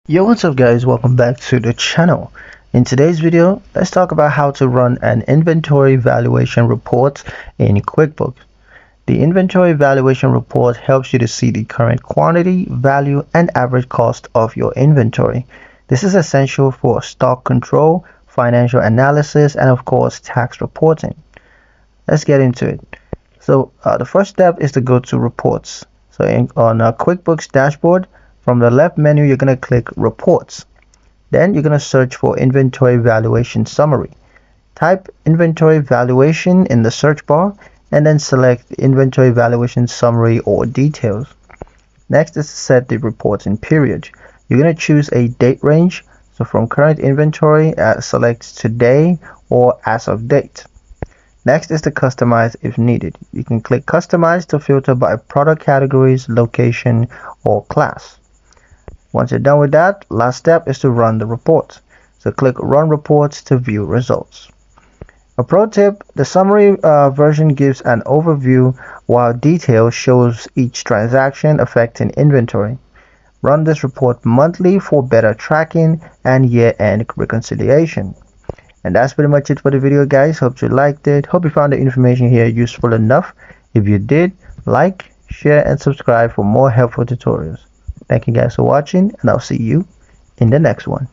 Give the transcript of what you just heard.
Yo, what's up guys, welcome back to the channel. In today's video, let's talk about how to run an inventory valuation report in QuickBooks. The inventory valuation report helps you to see the current quantity, value, and average cost of your inventory. This is essential for stock control, financial analysis, and of course tax reporting. Let's get into it. So the first step is to go to reports. So on a QuickBooks dashboard, from the left menu, you're going to click Reports. Then you're going to search for Inventory Valuation Summary. Type Inventory Valuation in the search bar and then select Inventory Valuation Summary or Details. Next is to set the reporting period. You're going to choose a date range. So from current inventory, select today or as of date. Next is to customize if needed. You can click Customize to filter by product categories, location, or class. Once you're done with that, last step is to run the report. So click Run Reports to view results. A pro tip, the summary version gives an overview while detail shows each transaction affecting inventory. Run this report monthly for better tracking and year-end reconciliation. And that's pretty much it for the video guys. Hope you liked it. Hope you found the information here useful enough. If you did, like, share, and subscribe for more helpful tutorials. Thank you guys for watching, and I'll see you in the next one.